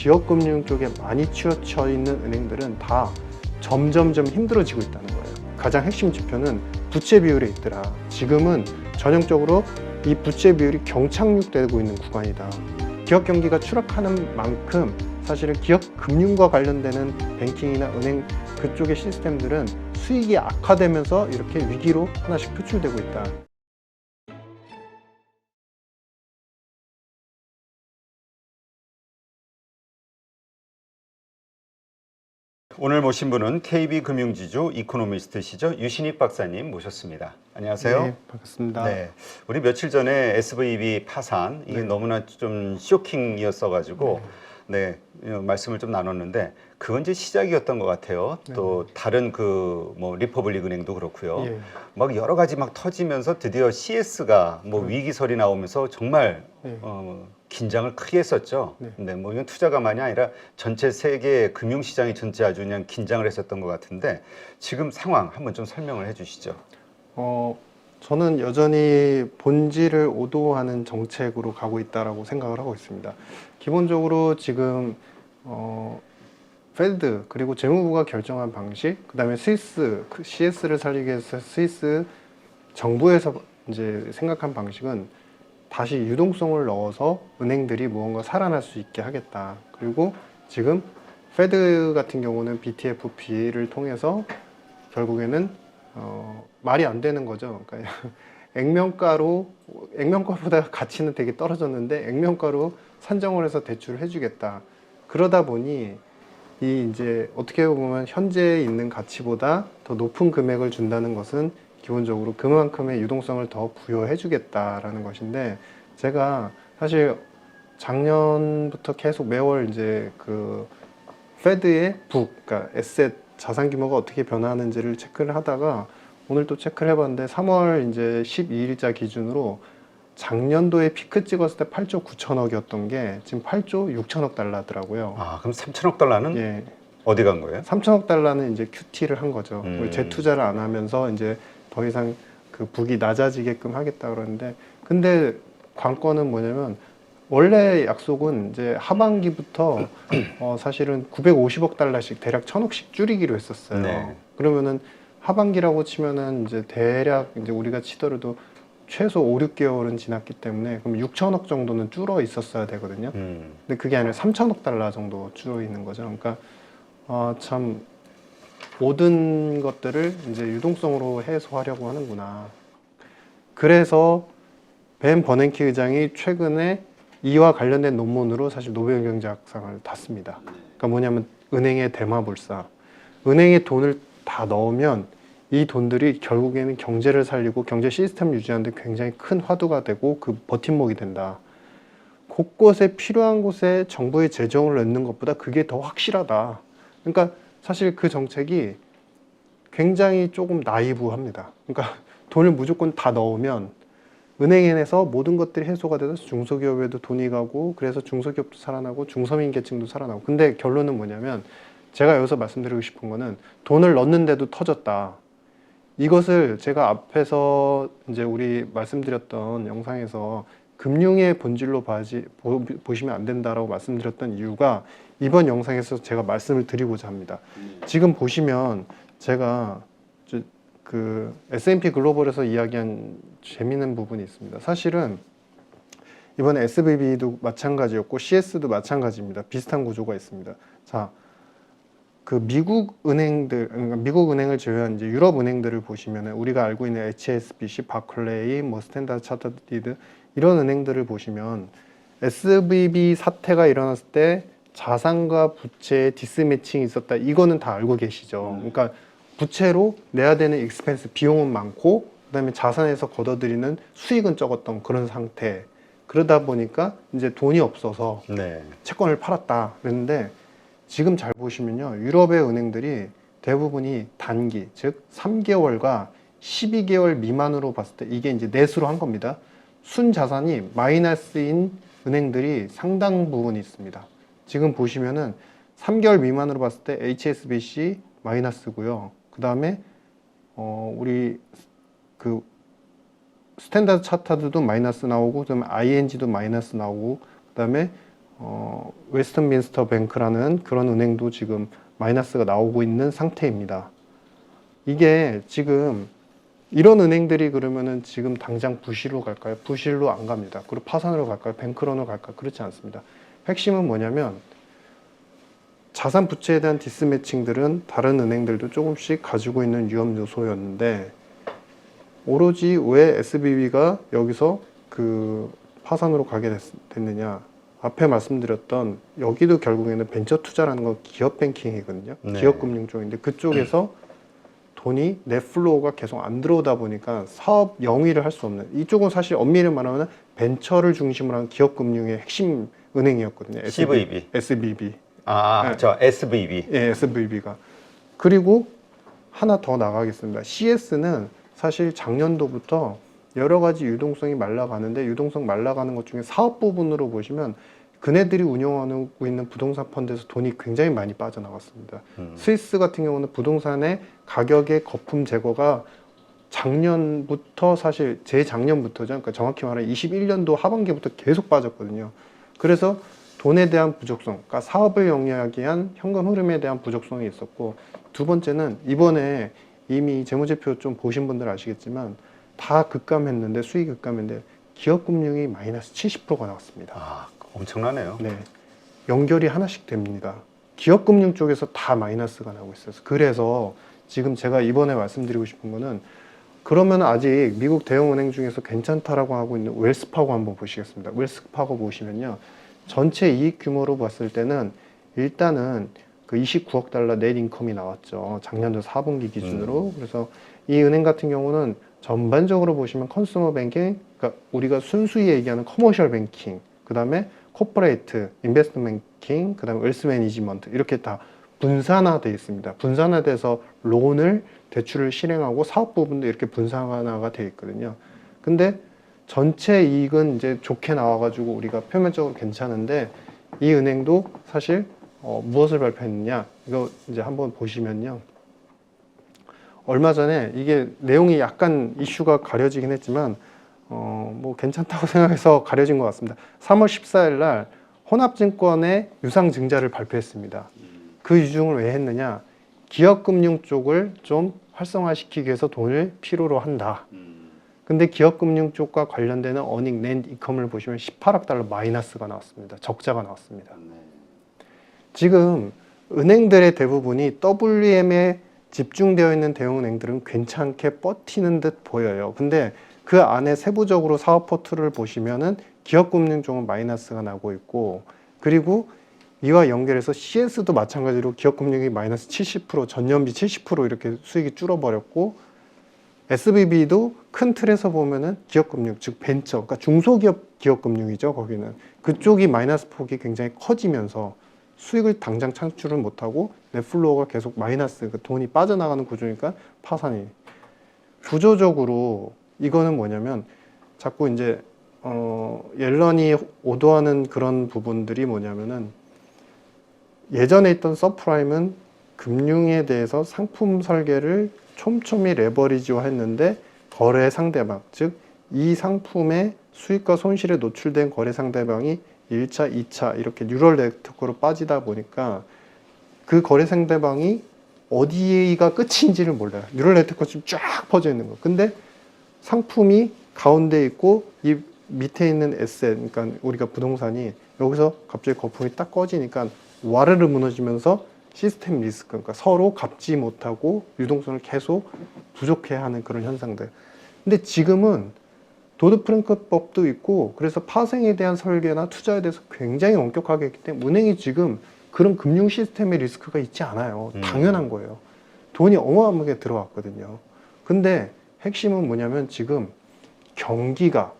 기업금융 쪽에 많이 치우쳐 있는 은행들은 다 점점점 힘들어지고 있다는 거예요. 가장 핵심 지표는 부채 비율에 있더라. 지금은 전형적으로 이 부채 비율이 경착륙되고 있는 구간이다. 기업 경기가 추락하는 만큼 사실은 기업 금융과 관련되는 뱅킹이나 은행 그쪽의 시스템들은 수익이 악화되면서 이렇게 위기로 하나씩 표출되고 있다. 오늘 모신 분은 KB금융지주 이코노미스트시죠. 유신익 박사님 모셨습니다. 안녕하세요. 네, 반갑습니다. 네, 우리 며칠 전에 SVB 파산 이게 너무나 좀 쇼킹이었어가지고 네, 말씀을 좀 나눴는데 그건 이제 시작이었던 것 같아요. 또 다른 그 뭐 리퍼블릭 은행도 그렇고요. 예. 막 여러 가지 막 터지면서 드디어 CS가 뭐 위기설이 나오면서 정말 긴장을 크게 했었죠. 네, 뭐 이건 투자가만이 아니라 전체 세계 금융시장이 전체 아주 그냥 긴장을 했었던 것 같은데 지금 상황 한번 좀 설명을 해주시죠. 저는 여전히 본질을 오도하는 정책으로 가고 있다라고 생각을 하고 있습니다. 기본적으로 지금 페드 그리고 재무부가 결정한 방식, 그다음에 스위스 CS를 살리기 위해서 스위스 정부에서 이제 생각한 방식은 다시 유동성을 넣어서 은행들이 무언가 살아날 수 있게 하겠다. 그리고 지금 페드 같은 경우는 BTFP를 통해서 결국에는 말이 안 되는 거죠. 그러니까 액면가보다 가치는 되게 떨어졌는데 액면가로 산정을 해서 대출을 해주겠다. 그러다 보니 이 이제 어떻게 보면 현재 있는 가치보다 더 높은 금액을 준다는 것은 기본적으로 그만큼의 유동성을 더 부여해 주겠다라는 것인데, 제가 사실 작년부터 계속 매월 이제 그 페드의 그러니까 에셋 자산 규모가 어떻게 변화하는지를 체크를 하다가 오늘 또 체크를 해봤는데 3월 이제 12일자 기준으로 작년도에 피크 찍었을 때 8조 9천억이었던 게 지금 8조 6천억 달러더라고요. 아, 그럼 3천억 달러는 예. 어디 간 거예요? 3천억 달러는 이제 QT를 한 거죠. 재투자를 안 하면서 이제 더 이상 그 북이 낮아지게끔 하겠다 그러는데, 근데 관건은 뭐냐면 원래 약속은 이제 하반기부터 사실은 950억 달러씩 대략 1,000억씩 줄이기로 했었어요. 네. 그러면은 하반기라고 치면은 이제 대략 이제 우리가 치더라도 최소 5, 6개월은 지났기 때문에 그럼 6천억 정도는 줄어 있었어야 되거든요. 근데 그게 아니라 3천억 달러 정도 줄어 있는 거죠. 그러니까 참 모든 것들을 이제 유동성으로 해소하려고 하는구나. 그래서 벤 버냉키 의장이 최근에 이와 관련된 논문으로 사실 노벨 경제학상을 탔습니다. 그러니까 뭐냐면 은행의 대마불사. 은행에 돈을 다 넣으면 이 돈들이 결국에는 경제를 살리고 경제 시스템 유지하는 데 굉장히 큰 화두가 되고 그 버팀목이 된다. 곳곳에 필요한 곳에 정부의 재정을 넣는 것보다 그게 더 확실하다. 그러니까 사실 그 정책이 굉장히 조금 나이브합니다. 그러니까 돈을 무조건 다 넣으면 은행에서 모든 것들이 해소가 돼서 중소기업에도 돈이 가고 그래서 중소기업도 살아나고 중서민 계층도 살아나고. 근데 결론은 뭐냐면 제가 여기서 말씀드리고 싶은 거는 돈을 넣는데도 터졌다. 이것을 제가 앞에서 이제 우리 말씀드렸던 영상에서 금융의 본질로 보시면 안 된다라고 말씀드렸던 이유가 이번 영상에서 제가 말씀을 드리고자 합니다. 지금 보시면 제가 그 S&P 글로벌에서 이야기한 재미있는 부분이 있습니다. 사실은 이번에 SVB도 마찬가지였고 CS도 마찬가지입니다. 비슷한 구조가 있습니다. 자, 그 미국 은행들, 그러니까 미국 은행을 제외한 이제 유럽 은행들을 보시면 우리가 알고 있는 HSBC, 바클레이, 뭐 스탠다드 차터드 이런 은행들을 보시면 SVB 사태가 일어났을 때 자산과 부채의 디스매칭이 있었다. 이거는 다 알고 계시죠. 그러니까 부채로 내야 되는 익스펜스 비용은 많고 그다음에 자산에서 걷어들이는 수익은 적었던 그런 상태. 그러다 보니까 이제 돈이 없어서 채권을 팔았다 그랬는데, 지금 잘 보시면요, 유럽의 은행들이 대부분이 단기, 즉 3개월과 12개월 미만으로 봤을 때 이게 이제 넷으로 한 겁니다. 순자산이 마이너스인 은행들이 상당 부분 있습니다. 지금 보시면은 3개월 미만으로 봤을 때 HSBC 마이너스고요. 그 다음에 우리 그 스탠다드 차타드도 마이너스 나오고, 그다음에 ING도 마이너스 나오고, 그다음에 웨스턴민스터 뱅크라는 그런 은행도 지금 마이너스가 나오고 있는 상태입니다. 이게 지금 이런 은행들이 그러면은 지금 당장 부실로 갈까요? 부실로 안 갑니다. 그리고 파산으로 갈까요? 뱅크런으로 갈까요? 그렇지 않습니다. 핵심은 뭐냐면 자산 부채에 대한 디스매칭들은 다른 은행들도 조금씩 가지고 있는 위험 요소였는데 오로지 왜 SBB가 여기서 그 파산으로 가게 됐느냐? 앞에 말씀드렸던 여기도 결국에는 벤처 투자라는 건 기업 뱅킹이거든요. 네. 기업 금융 쪽인데 그쪽에서 돈이 넷플로우가 계속 안 들어오다 보니까 사업 영위를 할 수 없는, 이쪽은 사실 엄밀히 말하면 벤처를 중심으로 한 기업 금융의 핵심 은행이었거든요. CVB. SBB. 아, 저 SVB. 예, SVB가. 그리고 하나 더 나가겠습니다. CS는 사실 작년도부터 여러 가지 유동성이 말라가는데 유동성 말라가는 것 중에 사업 부분으로 보시면 그네들이 운영하고 있는 부동산 펀드에서 돈이 굉장히 많이 빠져나갔습니다. 스위스 같은 경우는 부동산의 가격의 거품 제거가 작년부터 사실 재작년부터죠. 그러니까 정확히 말하면 21년도 하반기부터 계속 빠졌거든요. 그래서 돈에 대한 부족성, 그러니까 사업을 영위하기 위한 현금 흐름에 대한 부족성이 있었고, 두 번째는 이번에 이미 재무제표 좀 보신 분들 아시겠지만 다 급감했는데, 수익 급감했는데 기업금융이 마이너스 70%가 나왔습니다. 아, 엄청나네요. 네, 연결이 하나씩 됩니다. 기업금융 쪽에서 다 마이너스가 나고 있어요. 그래서 지금 제가 이번에 말씀드리고 싶은 거는, 그러면 아직 미국 대형은행 중에서 괜찮다라고 하고 있는 웰스파고 한번 보시겠습니다. 웰스파고 보시면요, 전체 이익 규모로 봤을 때는 일단은 그 29억 달러 넷 인컴이 나왔죠. 작년도 4분기 기준으로. 그래서 이 은행 같은 경우는 전반적으로 보시면 컨슈머 뱅킹, 그러니까 우리가 순수히 얘기하는 커머셜 뱅킹, 그 다음에 코퍼레이트, 인베스트먼트 뱅킹, 그 다음에 웰스 매니지먼트, 이렇게 다 분산화되어 있습니다. 분산화돼서 론을, 대출을 실행하고 사업 부분도 이렇게 분산화가 되어 있거든요. 근데 전체 이익은 이제 좋게 나와가지고 우리가 표면적으로 괜찮은데, 이 은행도 사실 무엇을 발표했느냐, 이거 이제 한번 보시면요, 얼마 전에 이게 내용이 약간 이슈가 가려지긴 했지만 뭐 괜찮다고 생각해서 가려진 것 같습니다. 3월 14일 날 혼합증권의 유상증자를 발표했습니다. 그 유증을 왜 했느냐, 기업금융 쪽을 좀 활성화시키기 위해서 돈을 필요로 한다. 근데 기업금융 쪽과 관련되는 어닝 낸 인컴을 보시면 18억 달러 마이너스가 나왔습니다. 적자가 나왔습니다. 지금 은행들의 대부분이 WM에 집중되어 있는 대형은행들은 괜찮게 버티는 듯 보여요. 근데 그 안에 세부적으로 사업 포트를 보시면은 기업금융 쪽은 마이너스가 나고 있고, 그리고 이와 연결해서 CS도 마찬가지로 기업금융이 마이너스 70%, 전년비 70% 이렇게 수익이 줄어버렸고, SBB도 큰 틀에서 보면은 기업금융, 즉 벤처, 그러니까 중소기업 기업금융이죠. 거기는 그쪽이 마이너스 폭이 굉장히 커지면서 수익을 당장 창출을 못하고 넷플로우가 계속 마이너스, 그 돈이 빠져나가는 구조니까 파산이. 구조적으로 이거는 뭐냐면 자꾸 이제 옐런이 오도하는 그런 부분들이 뭐냐면은, 예전에 있던 서프라임은 금융에 대해서 상품 설계를 촘촘히 레버리지화 했는데 거래 상대방, 즉 이 상품의 수익과 손실에 노출된 거래 상대방이 1차, 2차 이렇게 뉴럴 네트워크로 빠지다 보니까 그 거래 상대방이 어디가 끝인지를 몰라요. 뉴럴 네트워크가 지금 쫙 퍼져 있는 거. 근데 상품이 가운데 있고 이 밑에 있는 에셋, 그러니까 우리가 부동산이 여기서 갑자기 거품이 딱 꺼지니까 와르르 무너지면서 시스템 리스크, 그러니까 서로 갚지 못하고 유동성을 계속 부족해하는 그런 현상들. 근데 지금은 도드프랭크법도 있고, 그래서 파생에 대한 설계나 투자에 대해서 굉장히 엄격하게 했기 때문에 은행이 지금 그런 금융 시스템의 리스크가 있지 않아요. 당연한 거예요. 돈이 어마어마하게 들어왔거든요. 근데 핵심은 뭐냐면 지금 경기가,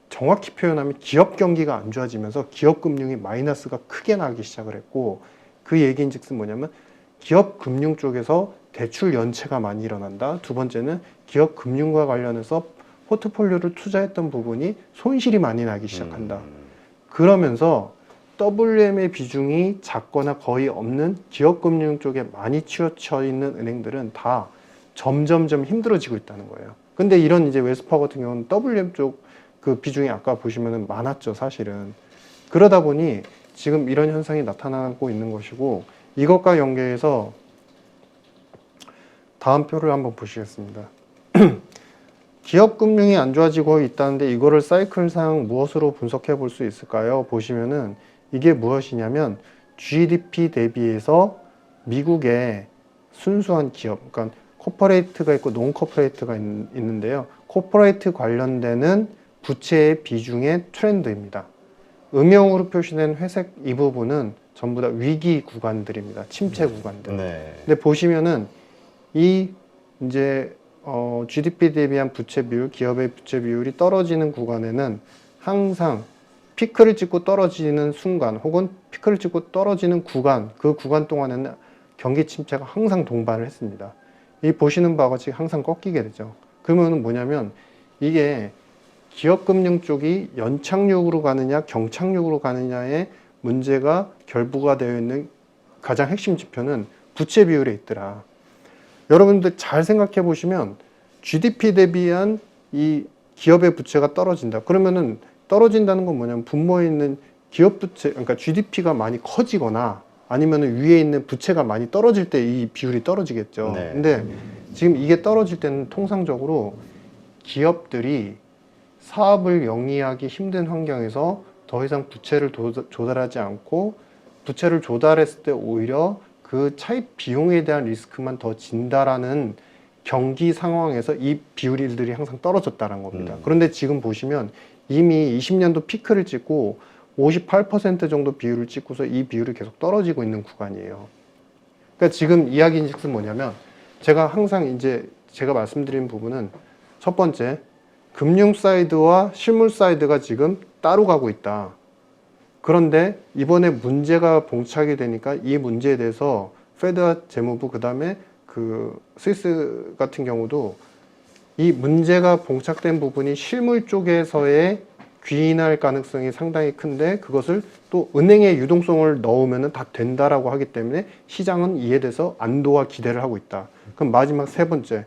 정확히 표현하면 기업 경기가 안 좋아지면서 기업 금융이 마이너스가 크게 나기 시작을 했고, 그 얘기인즉슨 뭐냐면 기업 금융 쪽에서 대출 연체가 많이 일어난다. 두 번째는 기업 금융과 관련해서 포트폴리오를 투자했던 부분이 손실이 많이 나기 시작한다. 그러면서 WM의 비중이 작거나 거의 없는 기업 금융 쪽에 많이 치우쳐 있는 은행들은 다 점점점 힘들어지고 있다는 거예요. 근데 이런 이제 웰스파 같은 경우는 WM 쪽 그 비중이 아까 보시면은 많았죠, 사실은. 그러다 보니 지금 이런 현상이 나타나고 있는 것이고, 이것과 연계해서 다음 표를 한번 보시겠습니다. 기업 금융이 안 좋아지고 있다는데 이거를 사이클상 무엇으로 분석해 볼 수 있을까요? 보시면은 이게 무엇이냐면 GDP 대비해서 미국의 순수한 기업, 그러니까 코퍼레이트가 있고 논코퍼레이트가 있는데요. 코퍼레이트 관련되는 부채의 비중의 트렌드입니다. 음영으로 표시된 회색 이 부분은 전부 다 위기 구간들입니다. 침체 구간들. 네. 근데 보시면은 이 이제 GDP 대비한 부채 비율, 기업의 부채 비율이 떨어지는 구간에는 항상 피크를 찍고 떨어지는 순간 혹은 피크를 찍고 떨어지는 구간, 그 구간 동안에는 경기 침체가 항상 동반을 했습니다. 이 보시는 바와 같이 항상 꺾이게 되죠. 그러면 뭐냐면 이게 기업금융 쪽이 연착륙으로 가느냐 경착륙으로 가느냐의 문제가 결부가 되어 있는 가장 핵심 지표는 부채 비율에 있더라. 여러분들 잘 생각해 보시면 GDP 대비한 이 기업의 부채가 떨어진다. 그러면은 떨어진다는 건 뭐냐면 분모에 있는 기업 부채, 그러니까 GDP가 많이 커지거나 아니면 위에 있는 부채가 많이 떨어질 때 이 비율이 떨어지겠죠. 네. 근데 지금 이게 떨어질 때는 통상적으로 기업들이 사업을 영위하기 힘든 환경에서 더 이상 부채를 조달하지 않고 부채를 조달했을 때 오히려 그 차입 비용에 대한 리스크만 더 진다라는 경기 상황에서 이 비율들이 항상 떨어졌다는 겁니다. 그런데 지금 보시면 이미 20년도 피크를 찍고 58% 정도 비율을 찍고서 이 비율이 계속 떨어지고 있는 구간이에요. 그러니까 지금 이야기인즉슨 뭐냐면 제가 항상 이제 제가 말씀드린 부분은 첫 번째, 금융 사이드와 실물 사이드가 지금 따로 가고 있다. 그런데 이번에 문제가 봉착이 되니까 이 문제에 대해서 페드와 재무부 그다음에 그 스위스 같은 경우도 이 문제가 봉착된 부분이 실물 쪽에서의 귀인할 가능성이 상당히 큰데 그것을 또 은행의 유동성을 넣으면 다 된다라고 하기 때문에 시장은 이에 대해서 안도와 기대를 하고 있다. 그럼 마지막 세 번째,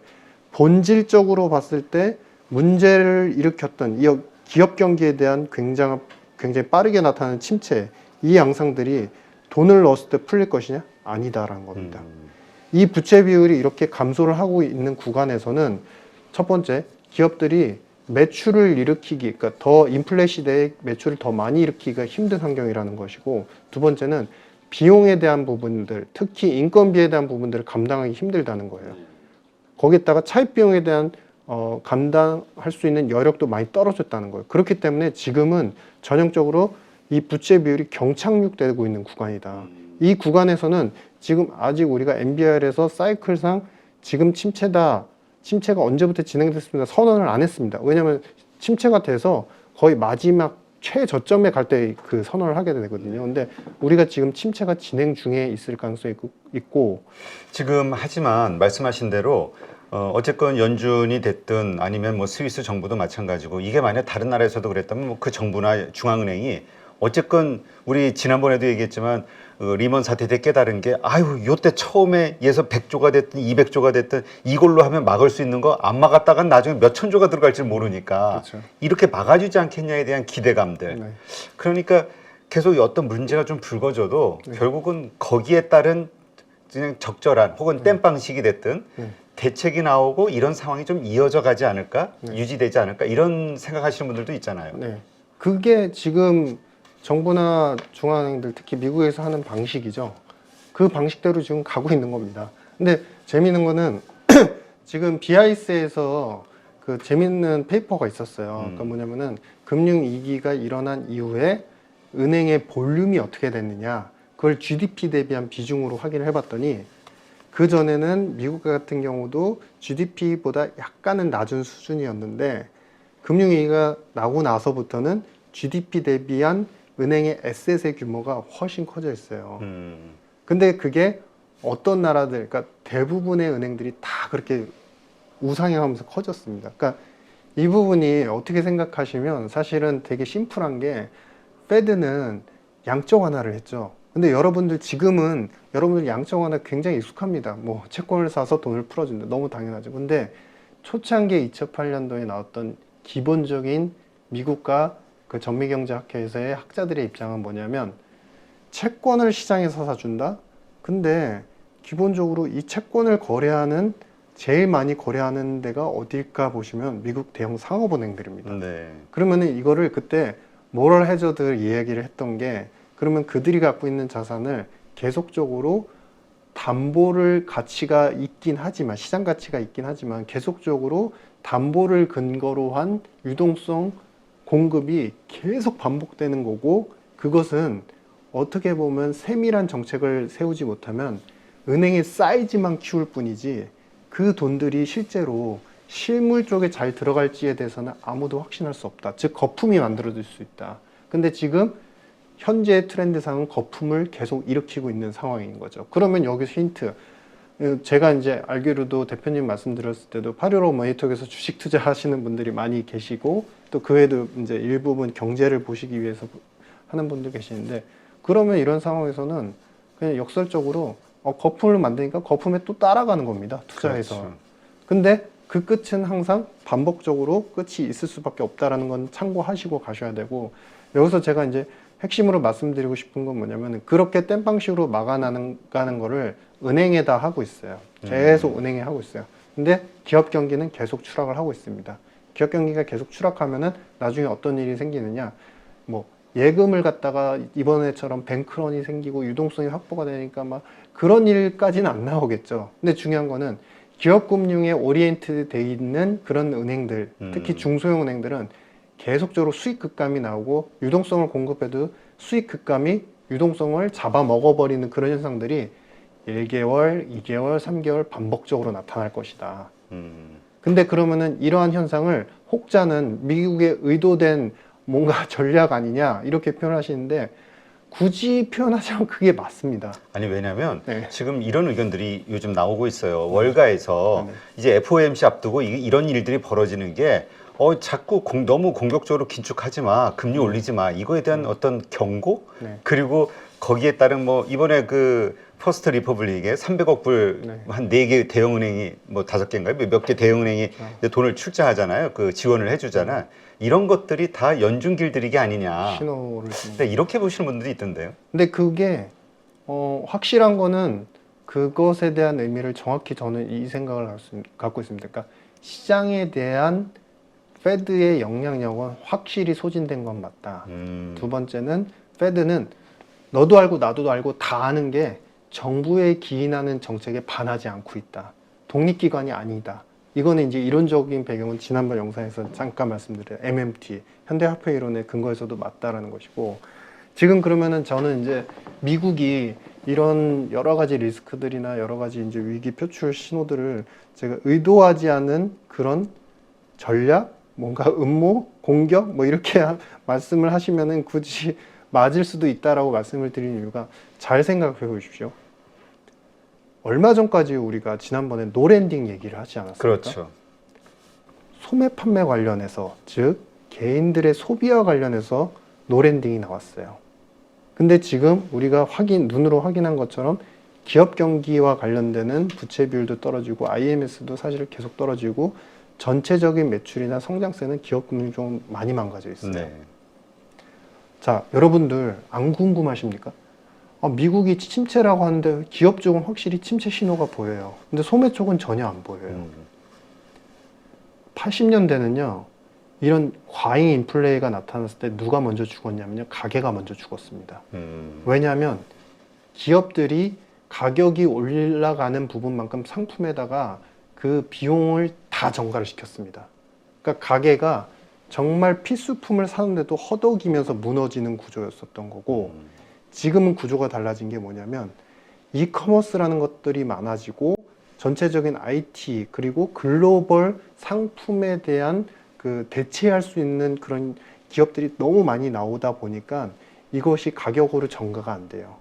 본질적으로 봤을 때 문제를 일으켰던 이 기업 경기에 대한 굉장히 빠르게 나타나는 침체, 이 양상들이 돈을 넣었을 때 풀릴 것이냐? 아니다라는 겁니다. 이 부채 비율이 이렇게 감소를 하고 있는 구간에서는 첫 번째, 기업들이 매출을 일으키기, 그러니까 더 인플레 시대에 매출을 더 많이 일으키기가 힘든 환경이라는 것이고, 두 번째는 비용에 대한 부분들, 특히 인건비에 대한 부분들을 감당하기 힘들다는 거예요. 거기에다가 차입 비용에 대한 감당할 수 있는 여력도 많이 떨어졌다는 거예요. 그렇기 때문에 지금은 전형적으로 이 부채 비율이 경착륙되고 있는 구간이다. 이 구간에서는 지금 아직 우리가 NBR에서 사이클상 지금 침체가 언제부터 진행됐습니다. 선언을 안 했습니다. 왜냐하면 침체가 돼서 거의 마지막 최저점에 갈 때 그 선언을 하게 되거든요. 근데 우리가 지금 침체가 진행 중에 있을 가능성이 있고 지금 하지만 말씀하신 대로 어쨌건 연준이 됐든 아니면 뭐 스위스 정부도 마찬가지고 이게 만약 다른 나라에서도 그랬다면 뭐 그 정부나 중앙은행이 어쨌건 우리 지난번에도 얘기했지만 리먼 사태 때 깨달은 게 아유 요때 처음에 예서 100조가 됐든 200조가 됐든 이걸로 하면 막을 수 있는 거 안 막았다간 나중에 몇 천조가 들어갈지 모르니까 그렇죠. 이렇게 막아주지 않겠냐에 대한 기대감들. 네. 그러니까 계속 어떤 문제가 좀 불거져도 결국은 거기에 따른 그냥 적절한 혹은 땜빵식이 됐든 대책이 나오고 이런 상황이 좀 이어져 가지 않을까, 유지되지 않을까 이런 생각하시는 분들도 있잖아요. 네. 그게 지금 정부나 중앙은행들 특히 미국에서 하는 방식이죠. 그 방식대로 지금 가고 있는 겁니다. 근데 재미있는 거는 지금 BIS에서 그 재미있는 페이퍼가 있었어요. 그러니까 뭐냐면은 금융위기가 일어난 이후에 은행의 볼륨이 어떻게 됐느냐, 그걸 GDP 대비한 비중으로 확인을 해봤더니 그 전에는 미국 같은 경우도 GDP보다 약간은 낮은 수준이었는데 금융위기가 나고 나서부터는 GDP 대비한 은행의 에셋의 규모가 훨씬 커져 있어요. 근데 그게 어떤 나라들, 그러니까 대부분의 은행들이 다 그렇게 우상향하면서 커졌습니다. 그러니까 이 부분이 어떻게 생각하시면 사실은 되게 심플한 게 페드는 양적 완화를 했죠. 근데 여러분들 지금은 여러분들 양적 완화 굉장히 익숙합니다. 뭐 채권을 사서 돈을 풀어준다. 너무 당연하죠. 근데 초창기 2008년도에 나왔던 기본적인 미국과 그 전미경제학회에서의 학자들의 입장은 뭐냐면 채권을 시장에서 사준다? 근데 기본적으로 이 채권을 거래하는 제일 많이 거래하는 데가 어딜까 보시면 미국 대형 상업은행들입니다. 네. 그러면은 이거를 그때 모럴 해저드 이야기를 했던 게 그러면 그들이 갖고 있는 자산을 계속적으로 담보를 가치가 있긴 하지만 시장 가치가 있긴 하지만 계속적으로 담보를 근거로 한 유동성 공급이 계속 반복되는 거고 그것은 어떻게 보면 세밀한 정책을 세우지 못하면 은행의 사이즈만 키울 뿐이지 그 돈들이 실제로 실물 쪽에 잘 들어갈지에 대해서는 아무도 확신할 수 없다. 즉 거품이 만들어질 수 있다. 근데 지금 현재 트렌드상은 거품을 계속 일으키고 있는 상황인 거죠. 그러면 여기서 힌트. 제가 이제 알기로도 대표님 말씀드렸을 때도 8.15 머니톡에서 주식 투자하시는 분들이 많이 계시고 또 그 외에도 이제 일부분 경제를 보시기 위해서 하는 분들 계시는데 그러면 이런 상황에서는 그냥 역설적으로 거품을 만드니까 거품에 또 따라가는 겁니다. 투자해서. 그렇죠. 근데 그 끝은 항상 반복적으로 끝이 있을 수밖에 없다라는 건 참고하시고 가셔야 되고 여기서 제가 이제 핵심으로 말씀드리고 싶은 건 뭐냐면 그렇게 땜빵식으로 막아나는 거를 은행에다 하고 있어요. 계속 은행에 하고 있어요. 근데 기업 경기는 계속 추락을 하고 있습니다. 기업 경기가 계속 추락하면은 나중에 어떤 일이 생기느냐 뭐 예금을 갖다가 이번에처럼 뱅크런이 생기고 유동성이 확보가 되니까 막 그런 일까지는 안 나오겠죠. 근데 중요한 거는 기업금융에 오리엔트 돼 있는 그런 은행들, 특히 중소형 은행들은 계속적으로 수익 급감이 나오고 유동성을 공급해도 수익 급감이 유동성을 잡아먹어버리는 그런 현상들이 1개월, 2개월, 3개월 반복적으로 나타날 것이다. 근데 그러면은 이러한 현상을 혹자는 미국의 의도된 뭔가 전략 아니냐 이렇게 표현하시는데 굳이 표현하자면 그게 맞습니다. 아니 왜냐면 네. 지금 이런 의견들이 요즘 나오고 있어요. 월가에서 네. 이제 FOMC 앞두고 이런 일들이 벌어지는 게 자꾸 너무 공격적으로 긴축하지 마, 금리 올리지 마 이거에 대한 어떤 경고 네. 그리고 거기에 따른 뭐 이번에 그 퍼스트 리퍼블릭에 300억 불 네. 한 4개 대형은행이 뭐 5개인가요? 몇 개 대형은행이 이제 돈을 출자하잖아요. 그 지원을 해주잖아. 이런 것들이 다 연중길들이기 아니냐. 신호를 주는 근데 이렇게 보시는 분들이 있던데요. 근데 그게 확실한 거는 그것에 대한 의미를 정확히 저는 이 생각을 갖고 있습니다. 그러니까 시장에 대한 페드의 영향력은 확실히 소진된 건 맞다. 두 번째는 페드는 너도 알고 나도 알고 다 아는 게 정부에 기인하는 정책에 반하지 않고 있다. 독립기관이 아니다. 이거는 이제 이론적인 배경은 지난번 영상에서 잠깐 말씀드린 MMT, 현대화폐 이론의 근거에서도 맞다라는 것이고 지금 그러면은 저는 이제 미국이 이런 여러 가지 리스크들이나 여러 가지 이제 위기 표출 신호들을 제가 의도하지 않은 그런 전략, 뭔가 음모, 공격 뭐 이렇게 말씀을 하시면은 굳이 맞을 수도 있다라고 말씀을 드리는 이유가 잘 생각해 보십시오. 얼마 전까지 우리가 지난번에 노랜딩 얘기를 하지 않았습니까? 그렇죠. 소매 판매 관련해서 즉 개인들의 소비와 관련해서 노랜딩이 나왔어요. 근데 지금 우리가 눈으로 확인한 것처럼 기업 경기와 관련되는 부채 비율도 떨어지고 IMS도 사실 계속 떨어지고 전체적인 매출이나 성장세는 기업 금융 좀 많이 망가져 있어요. 네. 자, 여러분들 안 궁금하십니까? 미국이 침체라고 하는데 기업 쪽은 확실히 침체 신호가 보여요. 근데 소매 쪽은 전혀 안 보여요. 80년대는요. 이런 과잉 인플레이가 나타났을 때 누가 먼저 죽었냐면요. 가게가 먼저 죽었습니다. 왜냐하면 기업들이 가격이 올라가는 부분만큼 상품에다가 그 비용을 다 전가를 시켰습니다. 그러니까 가게가 정말 필수품을 사는데도 허덕이면서 무너지는 구조였었던 거고 지금은 구조가 달라진 게 뭐냐면 이커머스라는 것들이 많아지고 전체적인 IT 그리고 글로벌 상품에 대한 그 대체할 수 있는 그런 기업들이 너무 많이 나오다 보니까 이것이 가격으로 전가가 안 돼요.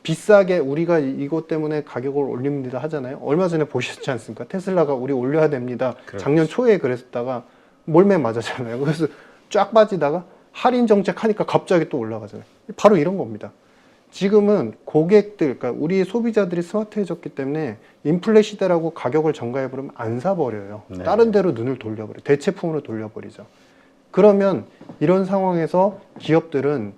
비싸게 우리가 이것 때문에 가격을 올립니다 하잖아요. 얼마 전에 보셨지 않습니까? 테슬라가 우리 올려야 됩니다. 그렇지. 작년 초에 그랬다가 몰매 맞았잖아요. 그래서 쫙 빠지다가 할인 정책 하니까 갑자기 또 올라가잖아요. 바로 이런 겁니다. 지금은 고객들, 그러니까 우리 소비자들이 스마트해졌기 때문에 인플레 시대라고 가격을 전가해버리면 안 사버려요. 네. 다른 데로 눈을 돌려버려요. 대체품으로 돌려버리죠. 그러면 이런 상황에서 기업들은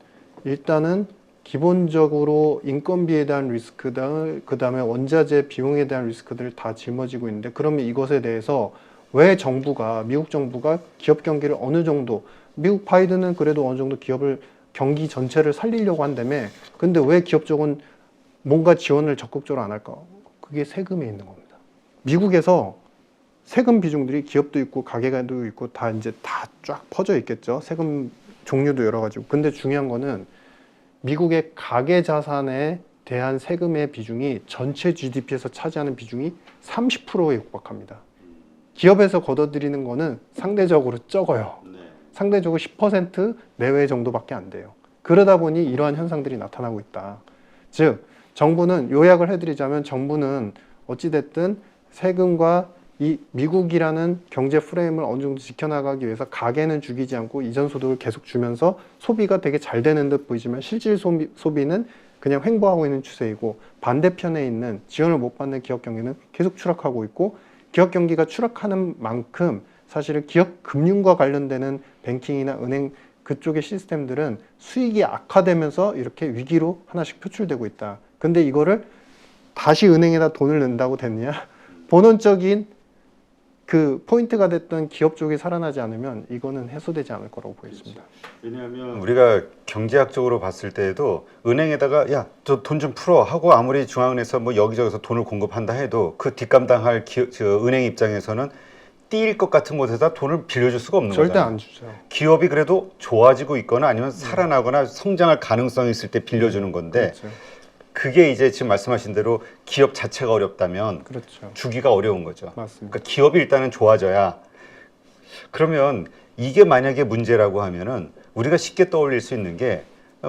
일단은 기본적으로 인건비에 대한 리스크들, 그다음에 원자재 비용에 대한 리스크들을 다 짊어지고 있는데, 그러면 이것에 대해서 왜 미국 정부가 기업 경기를 어느 정도, 미국 바이든은 그래도 어느 정도 경기 전체를 살리려고 한다며, 근데 왜 기업 쪽은 뭔가 지원을 적극적으로 안 할까? 그게 세금에 있는 겁니다. 미국에서 세금 비중들이 기업도 있고 가게도 있고 다 이제 다 쫙 퍼져 있겠죠. 세금 종류도 여러 가지고. 근데 중요한 거는 미국의 가계 자산에 대한 세금의 비중이 전체 GDP에서 차지하는 비중이 30%에 육박합니다. 기업에서 걷어들이는 거는 상대적으로 적어요. 상대적으로 10% 내외 정도밖에 안 돼요. 그러다 보니 이러한 현상들이 나타나고 있다. 즉, 정부는, 요약을 해드리자면 정부는 어찌됐든 세금과 이 미국이라는 경제 프레임을 어느 정도 지켜나가기 위해서 가계는 죽이지 않고 이전 소득을 계속 주면서 소비가 되게 잘 되는 듯 보이지만 실질 소비는 그냥 횡보하고 있는 추세이고, 반대편에 있는 지원을 못 받는 기업 경기는 계속 추락하고 있고, 기업 경기가 추락하는 만큼 사실은 기업 금융과 관련되는 뱅킹이나 은행 그쪽의 시스템들은 수익이 악화되면서 이렇게 위기로 하나씩 표출되고 있다. 근데 이거를 다시 은행에다 돈을 넣는다고 됐느냐? 본원적인 그 포인트가 됐던 기업 쪽이 살아나지 않으면 이거는 해소되지 않을 거라고 보겠습니다. 왜냐하면 우리가 경제학적으로 봤을 때에도 은행에다가 야, 저 돈 좀 풀어 하고 아무리 중앙은행에서 뭐 여기저기서 돈을 공급한다 해도 그 뒷감당할 은행 입장에서는 띄일 것 같은 곳에다 돈을 빌려줄 수가 없는 거잖아요. 절대 안 주죠. 기업이 그래도 좋아지고 있거나 아니면 살아나거나 성장할 가능성이 있을 때 빌려주는 건데, 그렇죠. 그게 이제 지금 말씀하신 대로 기업 자체가 어렵다면 그렇죠. 주기가 어려운 거죠. 맞습니다. 그러니까 기업이 일단은 좋아져야. 그러면 이게 만약에 문제라고 하면은 우리가 쉽게 떠올릴 수 있는 게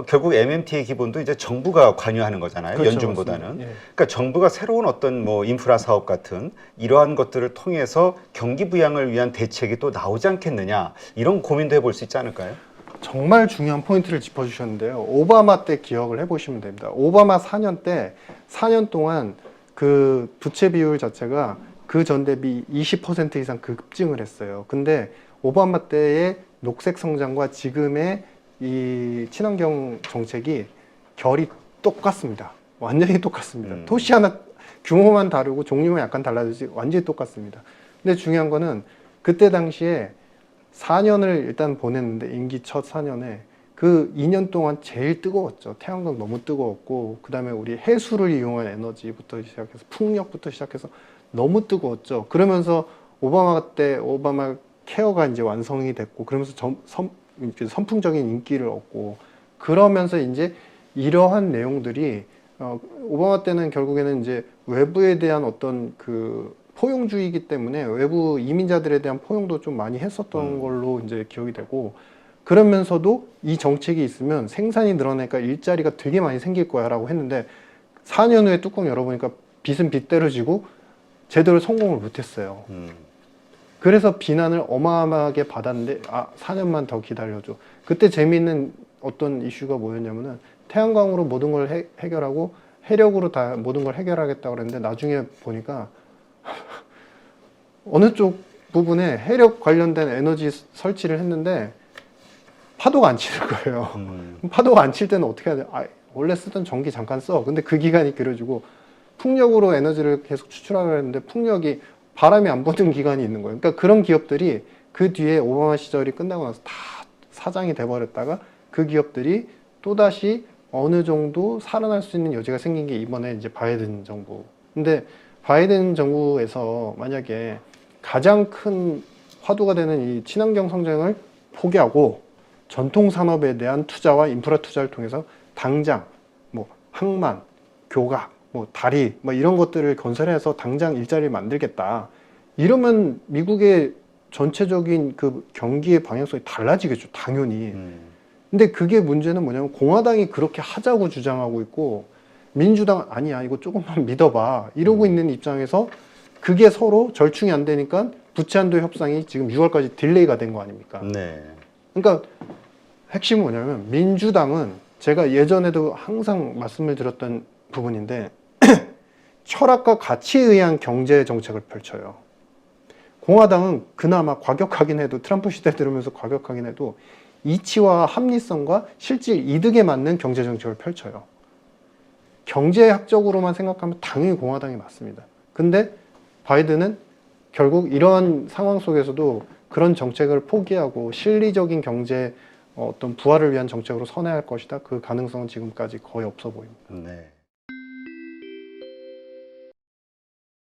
결국 MMT의 기본도 이제 정부가 관여하는 거잖아요. 그렇죠, 연준보다는. 예. 그러니까 정부가 새로운 어떤 뭐 인프라 사업 같은 이러한 것들을 통해서 경기 부양을 위한 대책이 또 나오지 않겠느냐, 이런 고민도 해볼 수 있지 않을까요? 정말 중요한 포인트를 짚어주셨는데요. 오바마 때 기억을 해보시면 됩니다. 오바마 4년 때 4년 동안 그 부채 비율 자체가 그 전 대비 20% 이상 급증을 했어요. 근데 오바마 때의 녹색 성장과 지금의 이 친환경 정책이 결이 똑같습니다. 완전히 똑같습니다. 토시 하나 규모만 다르고 종류만 약간 달라지지 완전히 똑같습니다. 근데 중요한 거는 그때 당시에 4년을 일단 보냈는데, 임기 첫 4년에 그 2년 동안 제일 뜨거웠죠. 태양광 너무 뜨거웠고, 그 다음에 우리 해수를 이용한 에너지부터 시작해서 풍력부터 시작해서 너무 뜨거웠죠. 그러면서 오바마 때 오바마 케어가 이제 완성이 됐고, 그러면서 선풍적인 인기를 얻고, 그러면서 이제 이러한 내용들이 오바마 때는 결국에는 이제 외부에 대한 어떤 그 포용주의이기 때문에 외부 이민자들에 대한 포용도 좀 많이 했었던 걸로 이제 기억이 되고, 그러면서도 이 정책이 있으면 생산이 늘어나니까 일자리가 되게 많이 생길 거야라고 했는데 4년 후에 뚜껑 열어보니까 빚은 빚대로 지고 제대로 성공을 못했어요. 그래서 비난을 어마어마하게 받았는데 4년만 더 기다려줘. 그때 재미있는 어떤 이슈가 뭐였냐면은 태양광으로 모든 걸 해결하고 해력으로 다 모든 걸 해결하겠다고 그랬는데 나중에 보니까 어느 쪽 부분에 해력 관련된 에너지 설치를 했는데 파도가 안 치는 거예요. 파도가 안 칠 때는 어떻게 해야 돼? 원래 쓰던 전기 잠깐 써. 근데 그 기간이 길어지고 풍력으로 에너지를 계속 추출하려 했는데 풍력이 바람이 안 부는 기간이 있는 거예요. 그러니까 그런 기업들이 그 뒤에 오바마 시절이 끝나고 나서 다 사장이 돼버렸다가 그 기업들이 또다시 어느 정도 살아날 수 있는 여지가 생긴 게 이번에 이제 바이든 정부. 근데 바이든 정부에서 만약에 가장 큰 화두가 되는 이 친환경 성장을 포기하고 전통 산업에 대한 투자와 인프라 투자를 통해서 당장 뭐 항만, 교각, 뭐 다리 뭐 이런 것들을 건설해서 당장 일자리를 만들겠다. 이러면 미국의 전체적인 그 경기의 방향성이 달라지겠죠, 당연히. 근데 그게 문제는 뭐냐면 공화당이 그렇게 하자고 주장하고 있고 민주당은 아니야, 이거 조금만 믿어봐 이러고 있는 입장에서 그게 서로 절충이 안 되니까 부채 한도 협상이 지금 6월까지 딜레이가 된 거 아닙니까? 네. 그러니까 핵심은 뭐냐면 민주당은 제가 예전에도 항상 말씀을 드렸던 부분인데 철학과 가치에 의한 경제 정책을 펼쳐요. 공화당은 그나마 과격하긴 해도 트럼프 시대 들으면서 과격하긴 해도 이치와 합리성과 실질 이득에 맞는 경제 정책을 펼쳐요. 경제학적으로만 생각하면 당연히 공화당이 맞습니다. 근데 바이든은 결국 이런 상황 속에서도 그런 정책을 포기하고 실리적인 경제 어떤 부활을 위한 정책으로 선회할 것이다. 그 가능성은 지금까지 거의 없어 보입니다. 네.